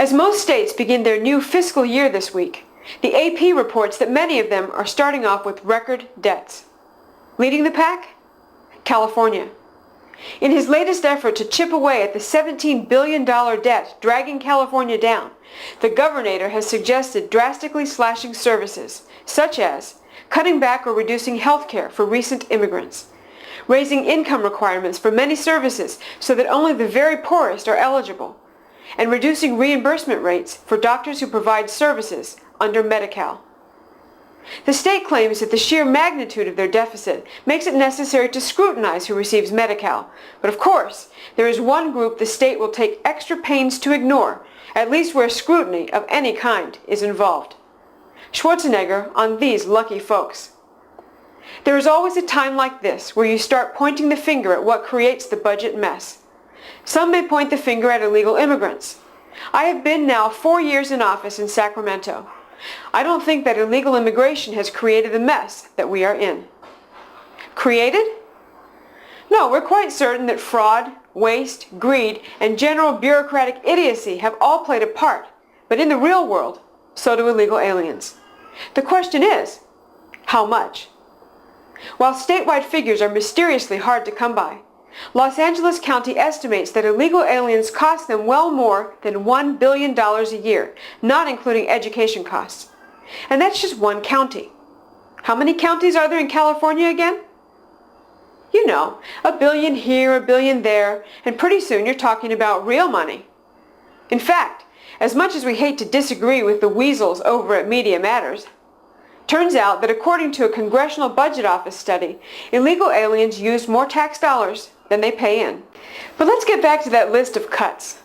As most states begin their new fiscal year this week, the AP reports that many of them are starting off with record debts. Leading the pack? California. In his latest effort to chip away at the $17 billion debt dragging California down, the governor has suggested drastically slashing services, such as cutting back or reducing health care for recent immigrants, raising income requirements for many services so that only the very poorest are eligible, and reducing reimbursement rates for doctors who provide services under Medi-Cal. The state claims that the sheer magnitude of their deficit makes it necessary to scrutinize who receives Medi-Cal, but of course, there is one group the state will take extra pains to ignore, at least where scrutiny of any kind is involved. Schwarzenegger on these lucky folks. There is always a time like this where you start pointing the finger at what creates the budget mess. Some may point the finger at illegal immigrants. I have been now 4 years in office in Sacramento. I don't think that illegal immigration has created the mess that we are in. Created? No, we're quite certain that fraud, waste, greed, and general bureaucratic idiocy have all played a part. But in the real world, so do illegal aliens. The question is, how much? While statewide figures are mysteriously hard to come by, Los Angeles County estimates that illegal aliens cost them well more than $1 billion a year, not including education costs. And that's just one county. How many counties are there in California again? You know, a billion here, a billion there, and pretty soon you're talking about real money. In fact, as much as we hate to disagree with the weasels over at Media Matters, turns out that according to a Congressional Budget Office study, illegal aliens use more tax dollars than they pay in. But let's get back to that list of cuts.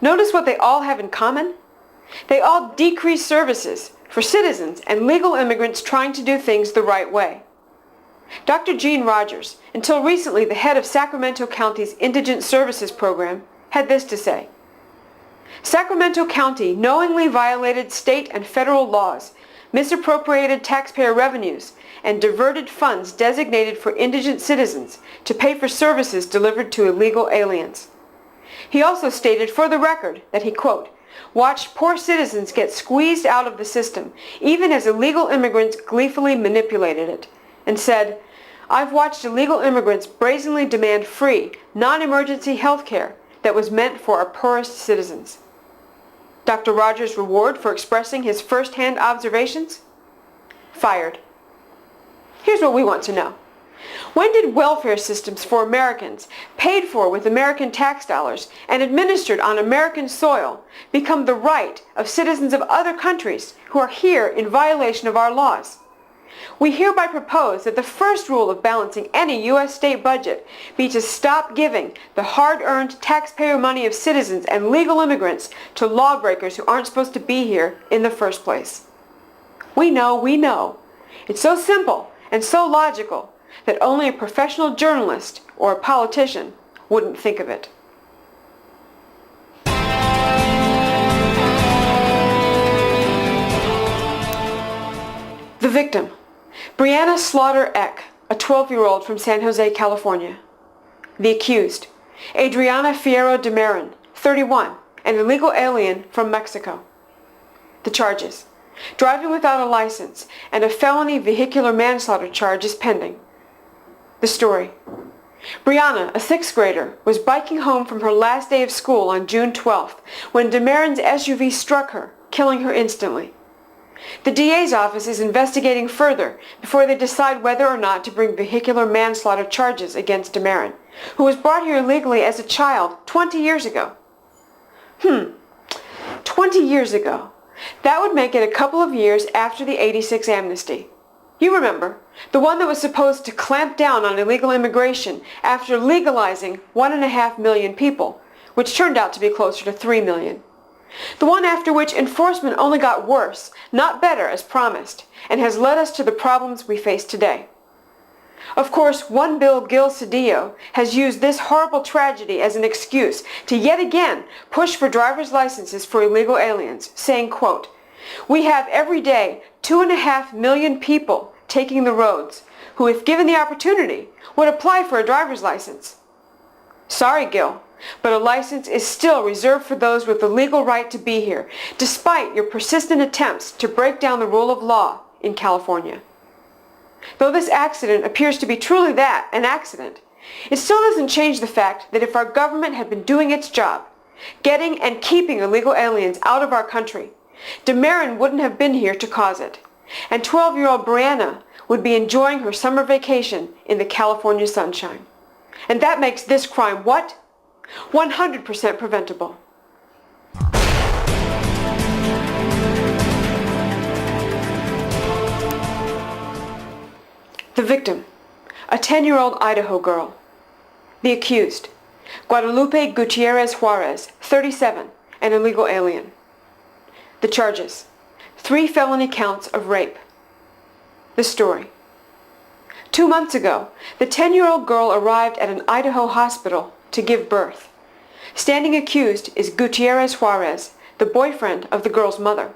Notice what they all have in common? They all decrease services for citizens and legal immigrants trying to do things the right way. Dr. Gene Rogers, until recently the head of Sacramento County's Indigent Services Program, had this to say. Sacramento County knowingly violated state and federal laws, misappropriated taxpayer revenues, and diverted funds designated for indigent citizens to pay for services delivered to illegal aliens. He also stated for the record that he, quote, watched poor citizens get squeezed out of the system, even as illegal immigrants gleefully manipulated it, and said, I've watched illegal immigrants brazenly demand free, non-emergency health care that was meant for our poorest citizens. Dr. Rogers' reward for expressing his first-hand observations? Fired. Here's what we want to know. When did welfare systems for Americans, paid for with American tax dollars and administered on American soil, become the right of citizens of other countries who are here in violation of our laws? We hereby propose that the first rule of balancing any U.S. state budget be to stop giving the hard-earned taxpayer money of citizens and legal immigrants to lawbreakers who aren't supposed to be here in the first place. We know. It's so simple and so logical that only a professional journalist or a politician wouldn't think of it. The victim, Breonna Slaughter Eck, a 12-year-old from San Jose, California. The accused, Adriana Fierro de Marin, 31, an illegal alien from Mexico. The charges, driving without a license and a felony vehicular manslaughter charge is pending. The story. Breonna, a 6th grader, was biking home from her last day of school on June 12th when de Marin's SUV struck her, killing her instantly. The DA's office is investigating further before they decide whether or not to bring vehicular manslaughter charges against de Marin, who was brought here illegally as a child 20 years ago. 20 years ago. That would make it a couple of years after the '86 amnesty. You remember, the one that was supposed to clamp down on illegal immigration after legalizing 1.5 million people, which turned out to be closer to 3 million. The one after which enforcement only got worse, not better as promised, and has led us to the problems we face today. Of course, one Bill Gil Cedillo has used this horrible tragedy as an excuse to yet again push for driver's licenses for illegal aliens, saying, quote, we have every day 2.5 million people taking the roads who, if given the opportunity, would apply for a driver's license. Sorry, Gil, but a license is still reserved for those with the legal right to be here, despite your persistent attempts to break down the rule of law in California. Though this accident appears to be truly that, an accident, it still doesn't change the fact that if our government had been doing its job, getting and keeping illegal aliens out of our country, DeMarin wouldn't have been here to cause it, and 12-year-old Brianna would be enjoying her summer vacation in the California sunshine. And that makes this crime what? 100% preventable. The victim, a 10-year-old Idaho girl. The accused, Guadalupe Gutierrez Juarez, 37, an illegal alien. The charges, 3 felony counts of rape. The story. 2 months ago, the 10-year-old girl arrived at an Idaho hospital to give birth. Standing accused is Gutierrez Juarez, the boyfriend of the girl's mother.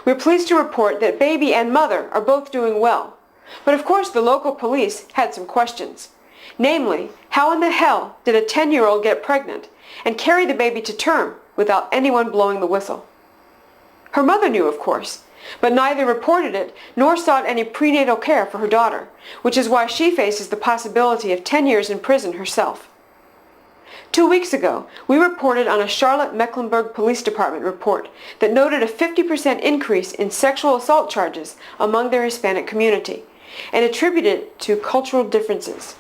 We're pleased to report that baby and mother are both doing well, but of course the local police had some questions. Namely, how in the hell did a 10-year-old get pregnant and carry the baby to term without anyone blowing the whistle? Her mother knew, of course, but neither reported it nor sought any prenatal care for her daughter, which is why she faces the possibility of 10 years in prison herself. 2 weeks ago, we reported on a Charlotte-Mecklenburg Police Department report that noted a 50% increase in sexual assault charges among their Hispanic community, and attributed it to cultural differences.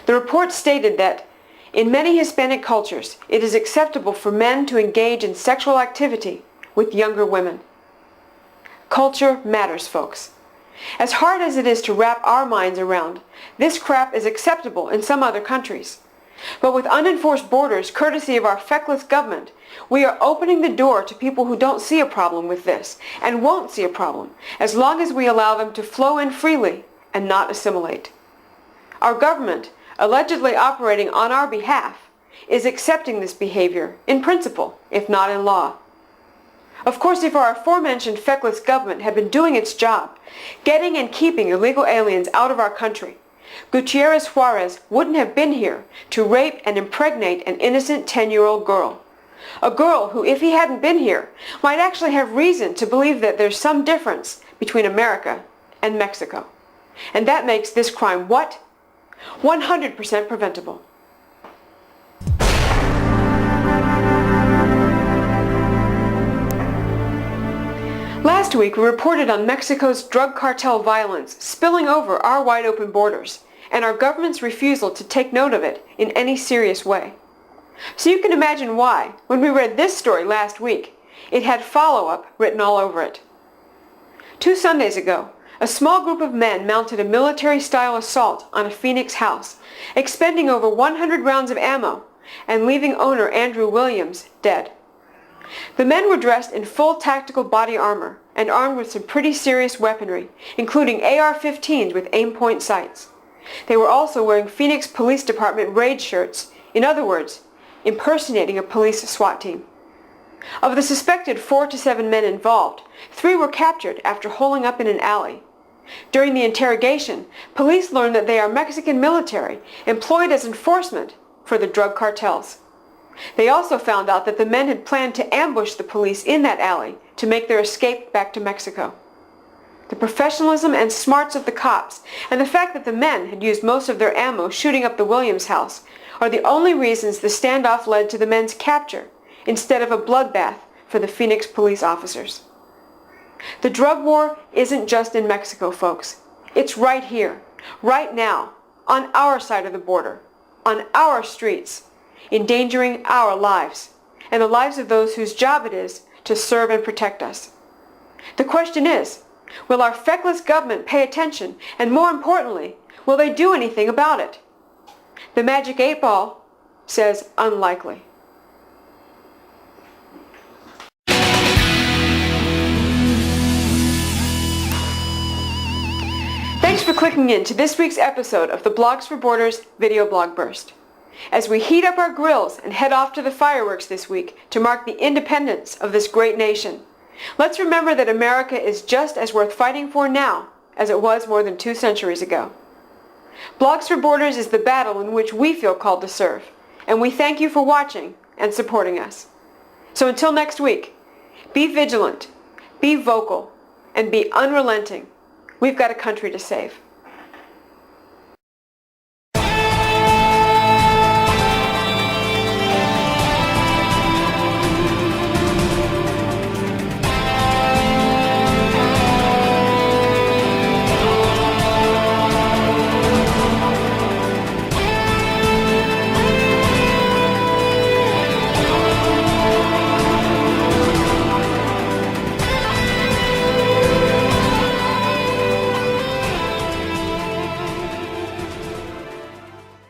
The report stated that in many Hispanic cultures, it is acceptable for men to engage in sexual activity with younger women. Culture matters, folks. As hard as it is to wrap our minds around, this crap is acceptable in some other countries. But with unenforced borders, courtesy of our feckless government, we are opening the door to people who don't see a problem with this, and won't see a problem, as long as we allow them to flow in freely and not assimilate. Our government, allegedly operating on our behalf, is accepting this behavior, in principle, if not in law. Of course, if our aforementioned feckless government had been doing its job, getting and keeping illegal aliens out of our country, Gutierrez Juarez wouldn't have been here to rape and impregnate an innocent 10-year-old girl. A girl who, if he hadn't been here, might actually have reason to believe that there's some difference between America and Mexico. And that makes this crime what? 100% preventable. Last week, we reported on Mexico's drug cartel violence spilling over our wide-open borders, and our government's refusal to take note of it in any serious way. So you can imagine why, when we read this story last week, it had follow-up written all over it. 2 Sundays ago, a small group of men mounted a military-style assault on a Phoenix house, expending over 100 rounds of ammo and leaving owner Andrew Williams dead. The men were dressed in full tactical body armor and armed with some pretty serious weaponry, including AR-15s with aim-point sights. They were also wearing Phoenix Police Department raid shirts, in other words, impersonating a police SWAT team. Of the suspected 4 to 7 men involved, 3 were captured after holing up in an alley. During the interrogation, police learned that they are Mexican military employed as enforcement for the drug cartels. They also found out that the men had planned to ambush the police in that alley to make their escape back to Mexico. The professionalism and smarts of the cops, and the fact that the men had used most of their ammo shooting up the Williams house, are the only reasons the standoff led to the men's capture, instead of a bloodbath for the Phoenix police officers. The drug war isn't just in Mexico, folks. It's right here, right now, on our side of the border, on our streets, endangering our lives, and the lives of those whose job it is to serve and protect us. The question is, will our feckless government pay attention, and more importantly, will they do anything about it? The Magic 8 Ball says unlikely. Thanks for clicking in to this week's episode of the Blogs4Borders video blog burst. As we heat up our grills and head off to the fireworks this week to mark the independence of this great nation, let's remember that America is just as worth fighting for now as it was more than 2 centuries ago. Blogs4Borders is the battle in which we feel called to serve, and we thank you for watching and supporting us. So until next week, be vigilant, be vocal, and be unrelenting. We've got a country to save.